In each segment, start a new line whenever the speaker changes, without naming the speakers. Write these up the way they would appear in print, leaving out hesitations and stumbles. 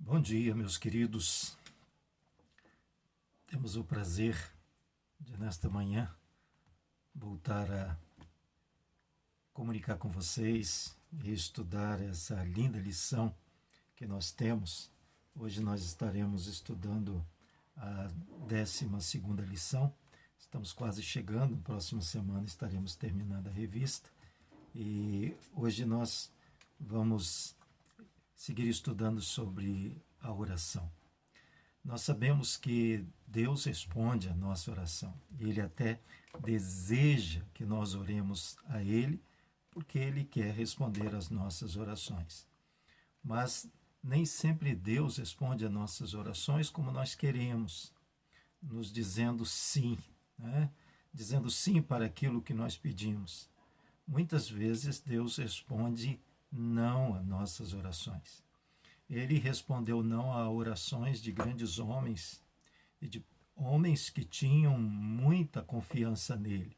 Bom dia, meus queridos. Temos o prazer de, nesta manhã, voltar a comunicar com vocês e estudar essa linda lição que nós temos. Hoje nós estaremos estudando a 12ª lição. Estamos quase chegando, na próxima semana estaremos terminando a revista. E hoje nós vamos seguir estudando sobre a oração. Nós sabemos que Deus responde à nossa oração. Ele até deseja que nós oremos a Ele, porque Ele quer responder às nossas orações. Mas nem sempre Deus responde às nossas orações como nós queremos, nos dizendo sim, né? Dizendo sim para aquilo que nós pedimos. Muitas vezes Deus responde não às nossas orações. Ele respondeu não a orações de grandes homens e de homens que tinham muita confiança nele.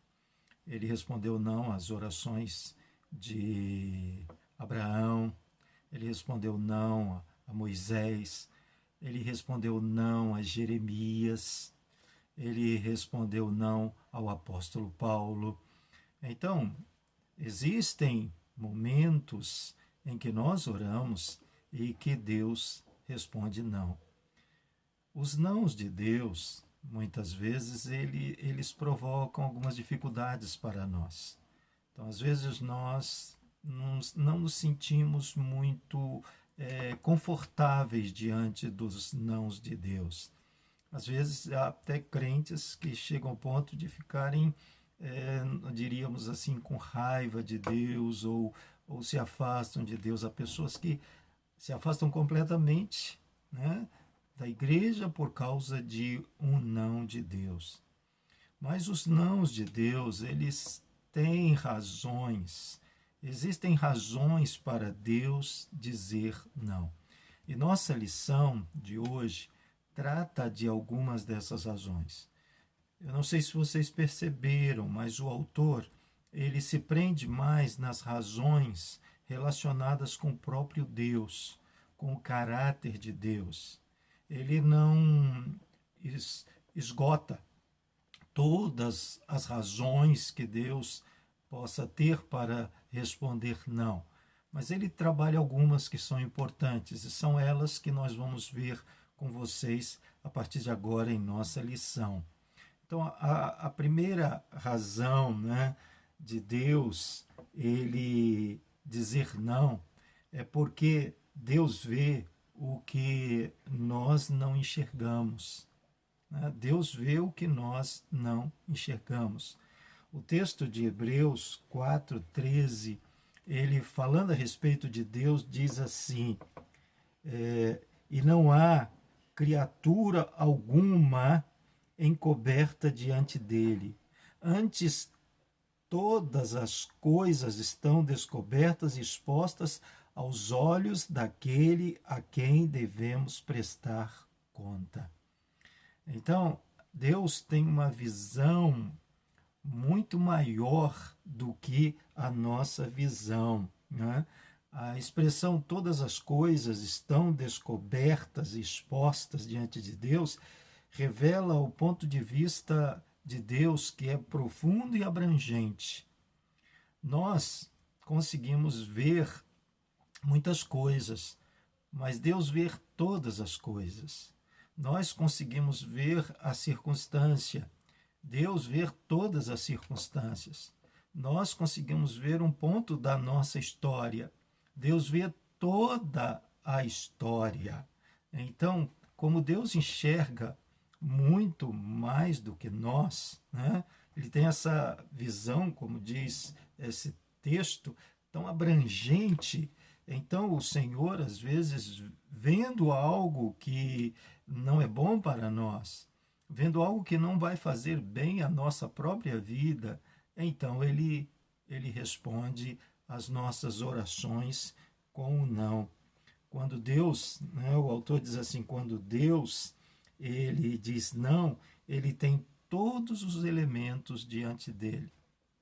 Ele respondeu não às orações de Abraão, ele respondeu não a Moisés, ele respondeu não a Jeremias, ele respondeu não ao apóstolo Paulo. Então, existem momentos em que nós oramos e que Deus responde não. Os nãos de Deus, muitas vezes, eles provocam algumas dificuldades para nós. Então, às vezes, nós não nos sentimos muito confortáveis diante dos nãos de Deus. Às vezes, há até crentes que chegam ao ponto de ficarem, diríamos assim, com raiva de Deus ou se afastam de Deus. Há pessoas que se afastam completamente, né, da igreja por causa de um não de Deus. Mas os nãos de Deus, eles têm razões. Existem razões para Deus dizer não. E nossa lição de hoje trata de algumas dessas razões. Eu não sei se vocês perceberam, mas o autor, ele se prende mais nas razões relacionadas com o próprio Deus, com o caráter de Deus. Ele não esgota todas as razões que Deus possa ter para responder não, mas ele trabalha algumas que são importantes e são elas que nós vamos ver com vocês a partir de agora em nossa lição. Então, a primeira razão, né, de Deus ele dizer não é porque Deus vê o que nós não enxergamos. Né? Deus vê o que nós não enxergamos. O texto de Hebreus 4:13, ele falando a respeito de Deus, diz assim, e não há criatura alguma encoberta diante dele. Antes, todas as coisas estão descobertas e expostas aos olhos daquele a quem devemos prestar conta. Então, Deus tem uma visão muito maior do que a nossa visão, né? A expressão todas as coisas estão descobertas e expostas diante de Deus revela o ponto de vista de Deus que é profundo e abrangente. Nós conseguimos ver muitas coisas, mas Deus vê todas as coisas. Nós conseguimos ver a circunstância, Deus vê todas as circunstâncias. Nós conseguimos ver um ponto da nossa história, Deus vê toda a história. Então, como Deus enxerga muito mais do que nós, né? Ele tem essa visão, como diz esse texto, tão abrangente. Então o Senhor, às vezes, vendo algo que não é bom para nós, vendo algo que não vai fazer bem à nossa própria vida, então ele responde às nossas orações com o não. Quando Deus, né, o autor diz assim, quando Deus ele diz não, ele tem todos os elementos diante dele.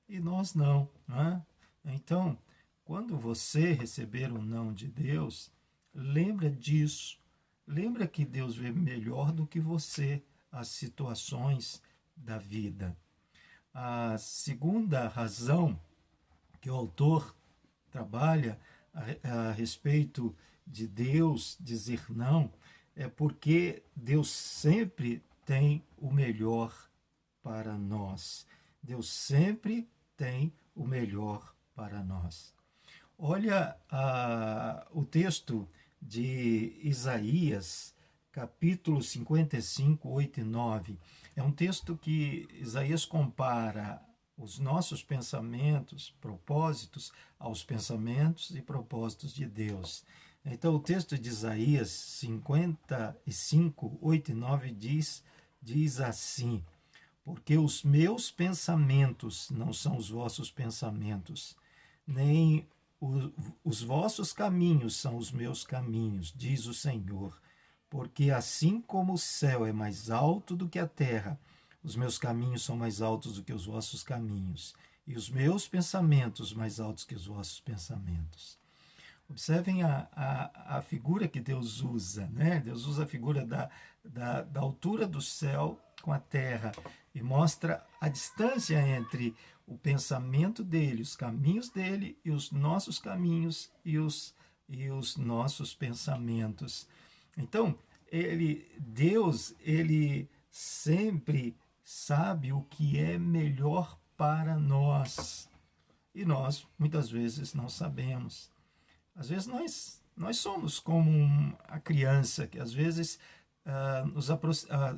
E nós não. Né? Então, quando você receber um não de Deus, lembra disso. lembra que Deus vê melhor do que você as situações da vida. A segunda razão que o autor trabalha a respeito de Deus dizer não é porque Deus sempre tem o melhor para nós. Deus sempre tem o melhor para nós. Olha o texto de Isaías, capítulo 55, 8 e 9. É um texto que Isaías compara os nossos pensamentos, propósitos, aos pensamentos e propósitos de Deus. Então, o texto de Isaías 55, 8 e 9 diz assim: porque os meus pensamentos não são os vossos pensamentos, nem os vossos caminhos são os meus caminhos, diz o Senhor. Porque assim como o céu é mais alto do que a terra, os meus caminhos são mais altos do que os vossos caminhos, e os meus pensamentos mais altos que os vossos pensamentos. Observem a figura que Deus usa, né? Deus usa a figura da altura do céu com a terra e mostra a distância entre o pensamento dele, os caminhos dele e os nossos caminhos e os nossos pensamentos. Então, Deus, ele sempre sabe o que é melhor para nós. E nós, muitas vezes, não sabemos. Às vezes nós somos como a criança, que às vezes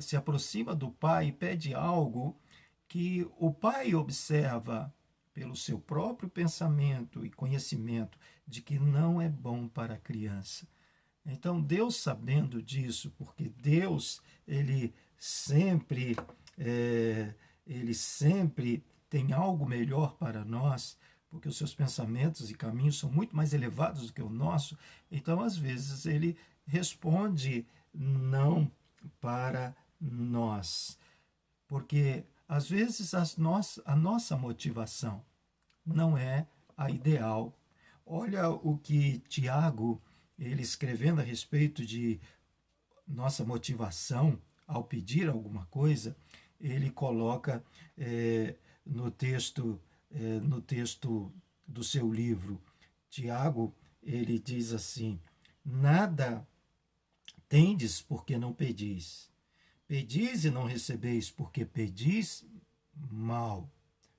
se aproxima do pai e pede algo que o pai observa pelo seu próprio pensamento e conhecimento de que não é bom para a criança. Então, Deus sabendo disso, porque Deus, ele sempre tem algo melhor para nós, porque os seus pensamentos e caminhos são muito mais elevados do que o nosso, então, às vezes, ele responde não para nós. Porque, às vezes, a nossa motivação não é a ideal. Olha o que Tiago, ele escrevendo a respeito de nossa motivação ao pedir alguma coisa, ele coloca no texto do seu livro. Tiago, ele diz assim: nada tendes porque não pedis. Pedis e não recebeis porque pedis mal.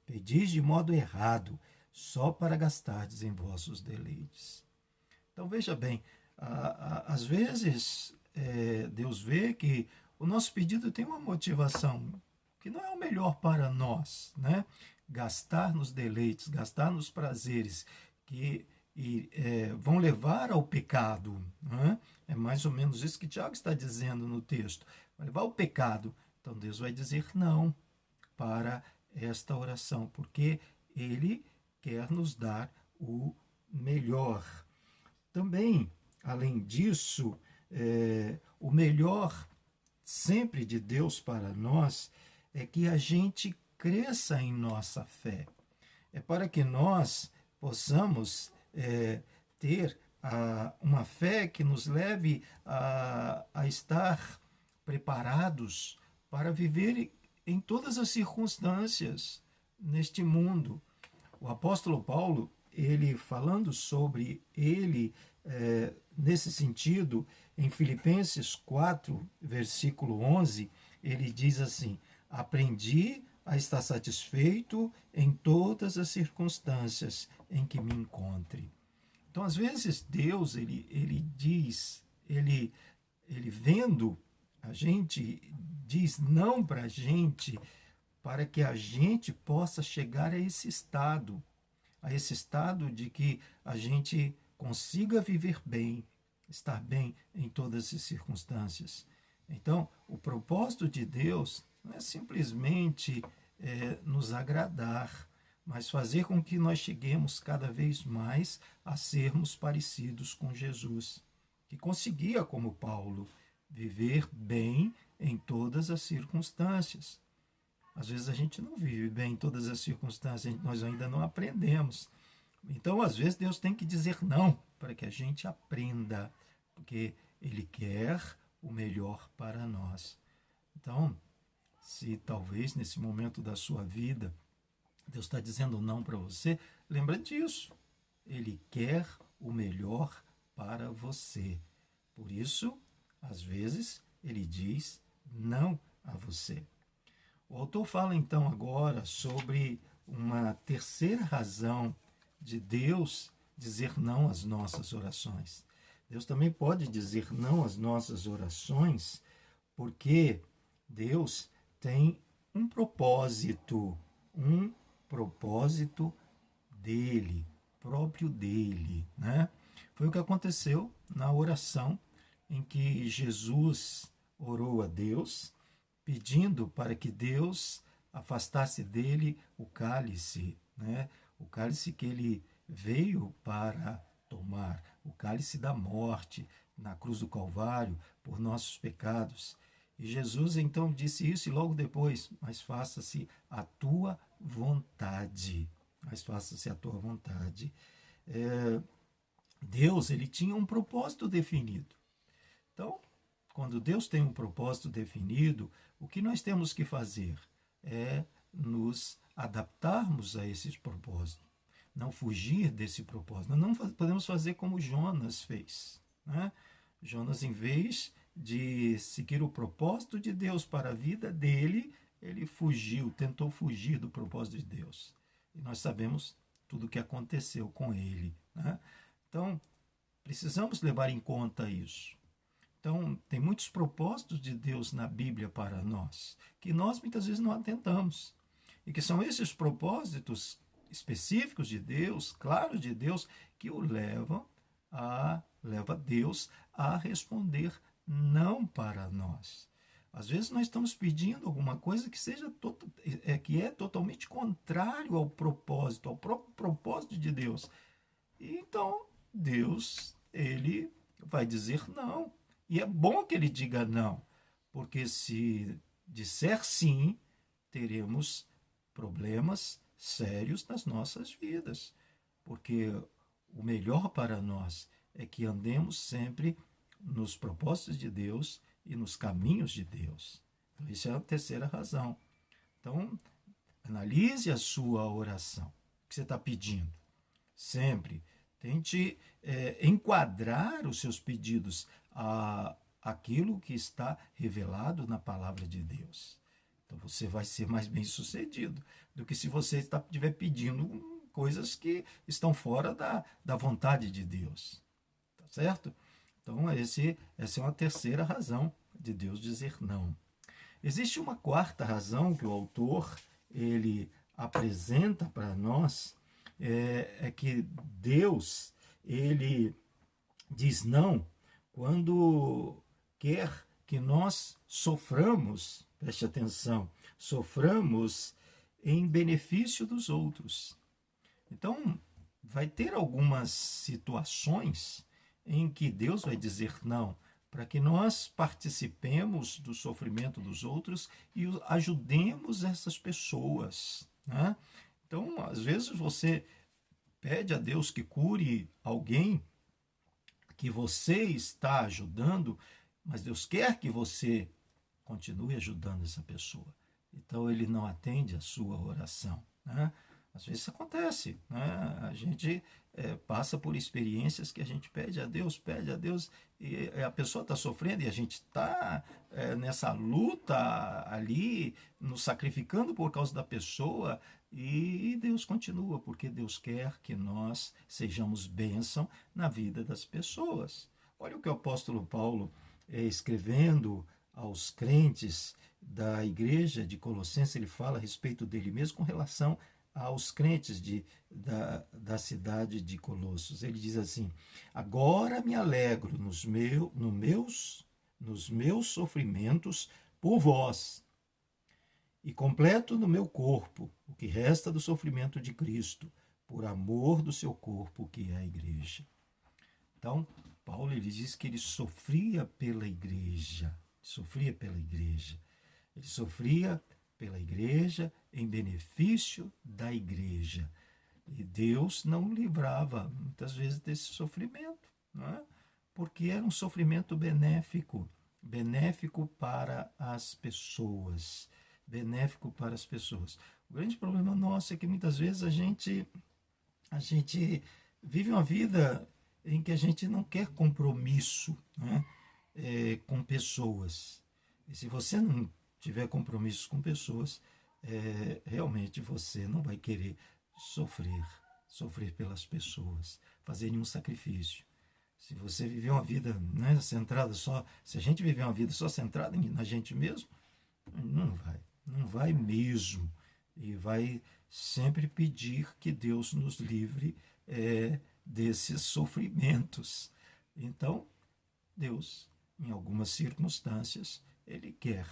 Pedis de modo errado, só para gastardes em vossos deleites. Então veja bem, às vezes Deus vê que o nosso pedido tem uma motivação que não é o melhor para nós, né? Gastar nos deleites, gastar nos prazeres que vão levar ao pecado. Né? É mais ou menos isso que Tiago está dizendo no texto. Vai levar ao pecado. Então Deus vai dizer não para esta oração, porque Ele quer nos dar o melhor. Também, além disso, o melhor sempre de Deus para nós é que a gente cresça em nossa fé. É para que nós possamos ter uma fé que nos leve a estar preparados para viver em todas as circunstâncias neste mundo. O apóstolo Paulo, ele falando sobre ele nesse sentido, em Filipenses 4, versículo 11, ele diz assim: aprendi a estar satisfeito em todas as circunstâncias em que me encontre. Então, às vezes, Deus, ele diz, ele vendo a gente, diz não para a gente, para que a gente possa chegar a esse estado de que a gente consiga viver bem, estar bem em todas as circunstâncias. Então, o propósito de Deus não é simplesmente nos agradar, mas fazer com que nós cheguemos cada vez mais a sermos parecidos com Jesus, que conseguia, como Paulo, viver bem em todas as circunstâncias. Às vezes a gente não vive bem em todas as circunstâncias, nós ainda não aprendemos. Então, às vezes, Deus tem que dizer não para que a gente aprenda, porque Ele quer o melhor para nós. Então, se talvez nesse momento da sua vida Deus está dizendo não para você, lembra disso. Ele quer o melhor para você. Por isso, às vezes, ele diz não a você. O autor fala então agora sobre uma terceira razão de Deus dizer não às nossas orações. Deus também pode dizer não às nossas orações, porque Deus tem um propósito dele, próprio dele, né? Foi o que aconteceu na oração em que Jesus orou a Deus, pedindo para que Deus afastasse dele o cálice, né? O cálice que ele veio para tomar, o cálice da morte na cruz do Calvário por nossos pecados. E Jesus então disse isso e logo depois, mas faça-se a tua vontade. Mas faça-se a tua vontade. Deus, ele tinha um propósito definido. Então, quando Deus tem um propósito definido, o que nós temos que fazer é nos adaptarmos a esse propósito, não fugir desse propósito. Nós não podemos fazer como Jonas fez, né? Jonas, em vez de seguir o propósito de Deus para a vida dele, ele fugiu, tentou fugir do propósito de Deus. E nós sabemos tudo o que aconteceu com ele, né? Então, precisamos levar em conta isso. Então, tem muitos propósitos de Deus na Bíblia para nós, que nós muitas vezes não atentamos. E que são esses propósitos específicos de Deus, claros de Deus, que o leva Deus a responder não para nós. Às vezes nós estamos pedindo alguma coisa que é totalmente contrário ao propósito, ao próprio propósito de Deus. E então, Deus, ele vai dizer não. E é bom que ele diga não, porque se disser sim, teremos problemas sérios nas nossas vidas. Porque o melhor para nós é que andemos sempre nos propósitos de Deus e nos caminhos de Deus. Então, isso é a terceira razão. Então, analise a sua oração, o que você está pedindo. Sempre tente enquadrar os seus pedidos àquilo que está revelado na palavra de Deus. Então você vai ser mais bem sucedido do que se você estiver pedindo coisas que estão fora da vontade de Deus. Tá certo? Então essa é uma terceira razão de Deus dizer não. Existe uma quarta razão que o autor ele apresenta para nós, é que Deus ele diz não quando quer que nós soframos, preste atenção, soframos em benefício dos outros. Então, vai ter algumas situações em que Deus vai dizer não, para que nós participemos do sofrimento dos outros e ajudemos essas pessoas, né? Então, às vezes você pede a Deus que cure alguém que você está ajudando, mas Deus quer que você continue ajudando essa pessoa. Então, ele não atende a sua oração, né? Às vezes isso acontece, né? A gente passa por experiências que a gente pede a Deus, e a pessoa está sofrendo e a gente está nessa luta ali, nos sacrificando por causa da pessoa, e Deus continua, porque Deus quer que nós sejamos bênção na vida das pessoas. Olha o que o apóstolo Paulo, escrevendo aos crentes da igreja de Colossenses, ele fala a respeito dele mesmo com relação aos crentes da cidade de Colossos. Ele diz assim: agora me alegro nos meus sofrimentos por vós, e completo no meu corpo o que resta do sofrimento de Cristo, por amor do seu corpo, que é a igreja. Então, Paulo ele diz que ele sofria pela igreja, ele sofria pela igreja em benefício da igreja. E Deus não o livrava muitas vezes desse sofrimento, não é? porque era um sofrimento benéfico, benéfico para as pessoas, benéfico para as pessoas. O grande problema nosso é que muitas vezes a gente vive uma vida em que a gente não quer compromisso, né, com pessoas. E se você não tiver compromissos com pessoas, realmente você não vai querer sofrer pelas pessoas, fazer nenhum sacrifício. Se você viver uma vida, né, centrada só, se a gente viver uma vida só centrada na gente mesmo, não vai mesmo. E vai sempre pedir que Deus nos livre desses sofrimentos. Então, Deus, em algumas circunstâncias, Ele quer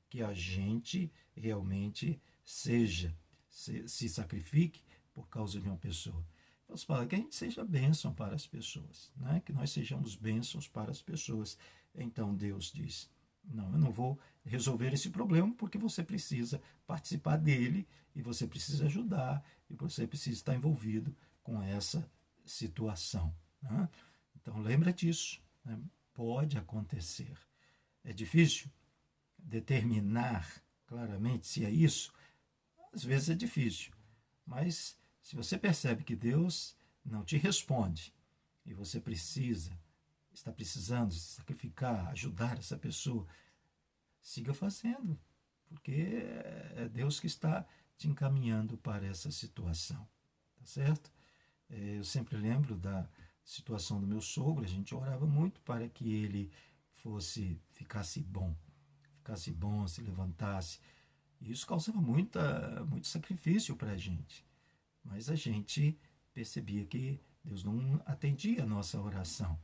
que a gente realmente se sacrifique por causa de uma pessoa. Deus fala que a gente seja bênção para as pessoas, né? Que nós sejamos bênçãos para as pessoas. Então Deus diz, não, eu não vou resolver esse problema porque você precisa participar dele e você precisa ajudar e você precisa estar envolvido com essa situação, né? Então lembra disso, né? Pode acontecer. É difícil determinar claramente se é isso? Às vezes é difícil, mas se você percebe que Deus não te responde e você está precisando se sacrificar, ajudar essa pessoa, siga fazendo, porque é Deus que está te encaminhando para essa situação, tá certo? Eu sempre lembro da situação do meu sogro, a gente orava muito para que ele ficasse bom, se levantasse. E isso causava muito sacrifício para a gente. Mas a gente percebia que Deus não atendia a nossa oração.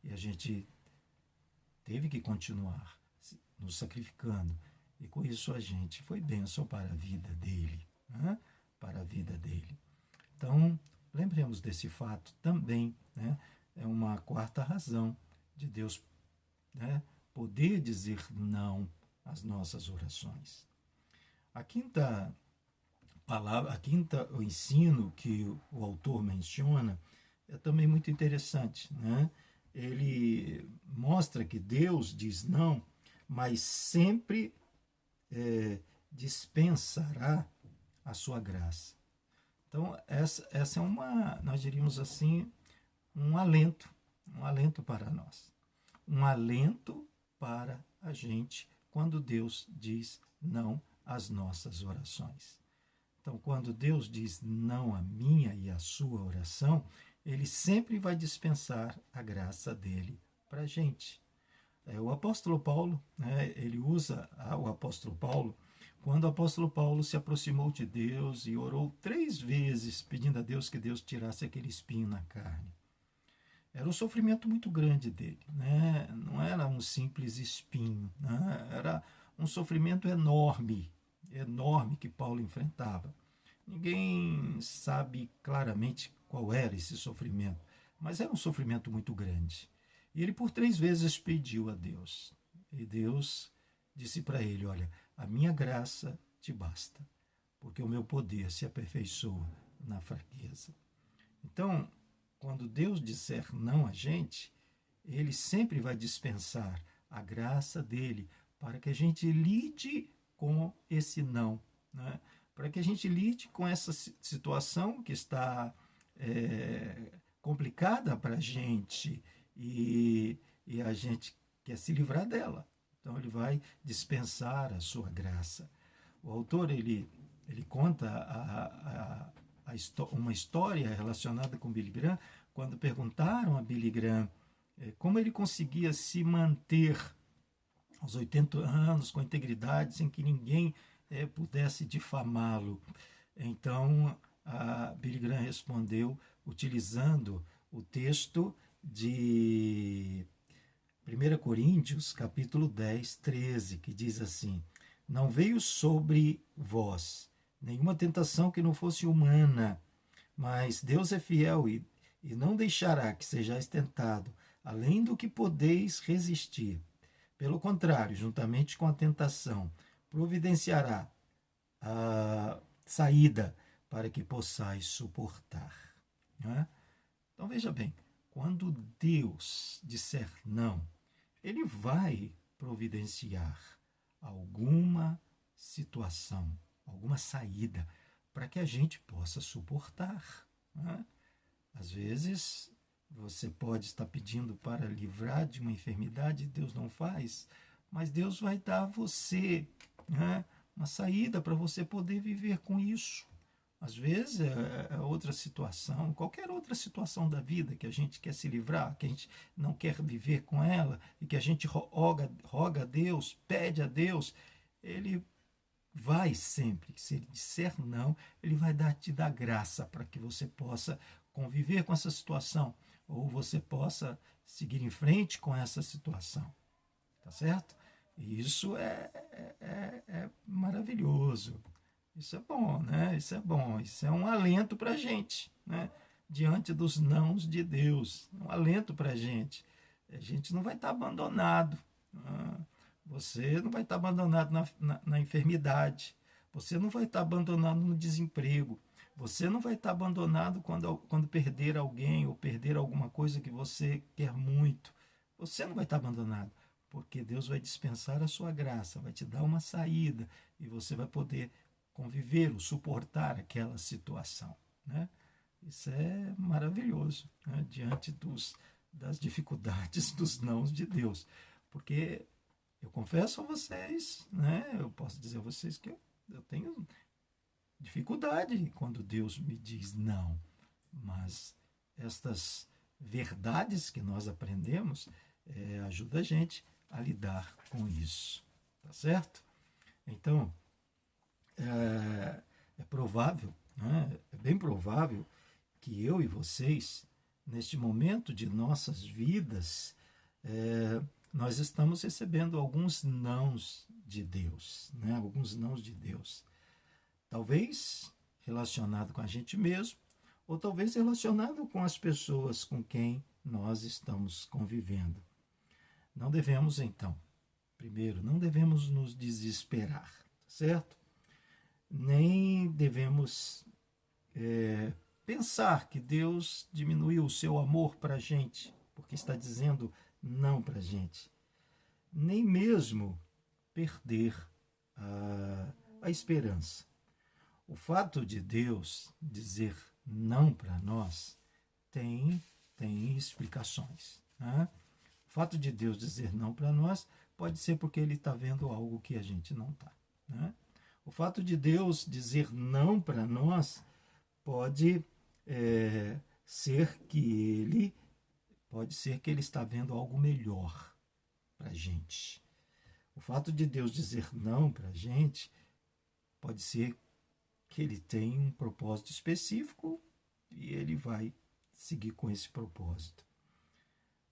E a gente teve que continuar nos sacrificando. E com isso a gente foi bênção para a vida dele. Né? Para a vida dele. Então, lembremos desse fato também. Né? É uma quarta razão de Deus, né, poder dizer não às nossas orações. A quinta o ensino que o autor menciona é também muito interessante, né? Ele mostra que Deus diz não, mas sempre dispensará a sua graça. Então, essa é nós diríamos assim, um alento para nós. Um alento para a gente quando Deus diz não às nossas orações. Então, quando Deus diz não à minha e à sua oração, Ele sempre vai dispensar a graça dele para a gente. O apóstolo Paulo, né, ele usa o apóstolo Paulo, quando o apóstolo Paulo se aproximou de Deus e orou 3 vezes pedindo a Deus que Deus tirasse aquele espinho na carne. Era um sofrimento muito grande dele, né? Não era um simples espinho, né? Era um sofrimento enorme que Paulo enfrentava. Ninguém sabe claramente qual era esse sofrimento, mas era um sofrimento muito grande. E ele por 3 vezes pediu a Deus. E Deus disse para ele, olha, a minha graça te basta, porque o meu poder se aperfeiçoa na fraqueza. Então, quando Deus disser não a gente, Ele sempre vai dispensar a graça dele para que a gente lide com esse não, né? Para que a gente lide com essa situação que está complicada para a gente e a gente quer se livrar dela. Então ele vai dispensar a sua graça. O autor ele conta uma história relacionada com Billy Graham, quando perguntaram a Billy Graham como ele conseguia se manter aos 80 anos com integridade, sem que ninguém pudesse difamá-lo. Então, a Billy Graham respondeu utilizando o texto de 1 Coríntios, capítulo 10, 13, que diz assim, não veio sobre vós nenhuma tentação que não fosse humana, mas Deus é fiel e não deixará que sejais tentado, além do que podeis resistir. Pelo contrário, juntamente com a tentação, providenciará a saída para que possais suportar. Não é? Então veja bem, quando Deus disser não, Ele vai providenciar alguma situação, alguma saída para que a gente possa suportar, né? Às vezes, você pode estar pedindo para livrar de uma enfermidade, Deus não faz, mas Deus vai dar a você, né, uma saída para você poder viver com isso. Às vezes é outra situação, qualquer outra situação da vida que a gente quer se livrar, que a gente não quer viver com ela e que a gente roga a Deus, pede a Deus, Ele vai sempre, se Ele disser não, Ele vai te dar graça para que você possa conviver com essa situação ou você possa seguir em frente com essa situação, tá certo? E isso é maravilhoso. Isso é bom, né? Isso é bom. Isso é um alento para a gente, né? Diante dos nãos de Deus. Um alento para a gente. A gente não vai estar abandonado. Você não vai estar abandonado na enfermidade. Você não vai estar abandonado no desemprego. Você não vai estar abandonado quando perder alguém ou perder alguma coisa que você quer muito. Você não vai estar abandonado, porque Deus vai dispensar a sua graça, vai te dar uma saída e você vai poder conviver ou suportar aquela situação, né? Isso é maravilhoso, né? Diante das dificuldades, dos nãos de Deus. Porque eu confesso a vocês, né? Eu posso dizer a vocês que eu tenho dificuldade quando Deus me diz não. Mas estas verdades que nós aprendemos ajudam a gente a lidar com isso, tá certo? Então, é provável, né? É bem provável que eu e vocês, neste momento de nossas vidas, nós estamos recebendo alguns nãos de Deus, né? Alguns nãos de Deus. Talvez relacionado com a gente mesmo, ou talvez relacionado com as pessoas com quem nós estamos convivendo. Não devemos, então, primeiro, não devemos nos desesperar, certo? Nem devemos pensar que Deus diminuiu o seu amor para a gente, porque está dizendo não para a gente. Nem mesmo perder a esperança. O fato de Deus dizer não para nós tem explicações, né? O fato de Deus dizer não para nós pode ser porque Ele está vendo algo que a gente não está, né? O fato de Deus dizer não para nós pode ser que Ele está vendo algo melhor para a gente. O fato de Deus dizer não para a gente pode ser que Ele tem um propósito específico e Ele vai seguir com esse propósito.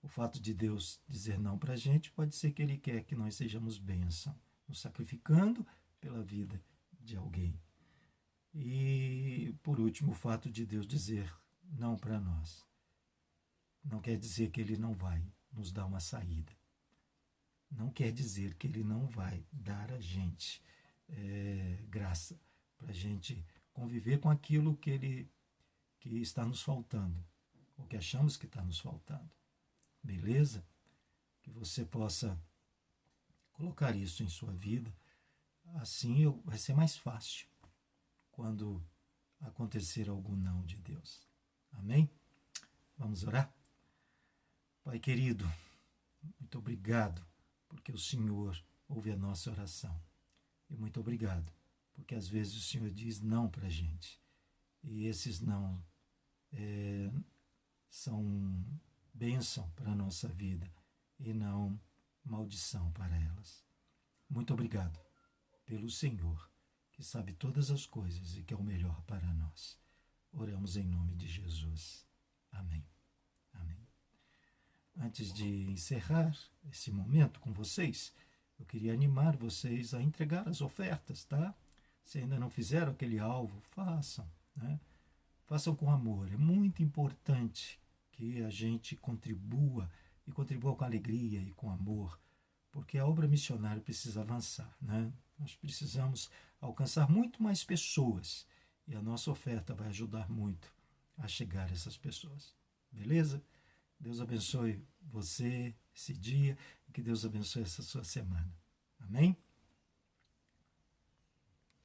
O fato de Deus dizer não para a gente pode ser que Ele quer que nós sejamos bênção, nos sacrificando pela vida de alguém. E, por último, o fato de Deus dizer não para nós não quer dizer que Ele não vai nos dar uma saída. Não quer dizer que Ele não vai dar a gente graça para a gente conviver com aquilo que está nos faltando, ou que achamos que está nos faltando. Beleza? Que você possa colocar isso em sua vida. Assim vai ser mais fácil quando acontecer algum não de Deus. Amém? Vamos orar? Pai querido, muito obrigado porque o Senhor ouve a nossa oração. E muito obrigado porque às vezes o Senhor diz não para a gente. E esses não são bênção para a nossa vida e não maldição para elas. Muito obrigado pelo Senhor, que sabe todas as coisas e que é o melhor para nós. Oramos em nome de Jesus. Amém. Amém. Antes de encerrar esse momento com vocês, eu queria animar vocês a entregar as ofertas, tá? Se ainda não fizeram aquele alvo, façam, né? Façam com amor. É muito importante que a gente contribua com alegria e com amor, porque a obra missionária precisa avançar, né? Nós precisamos alcançar muito mais pessoas e a nossa oferta vai ajudar muito a chegar a essas pessoas. Beleza? Deus abençoe você esse dia e que Deus abençoe essa sua semana. Amém?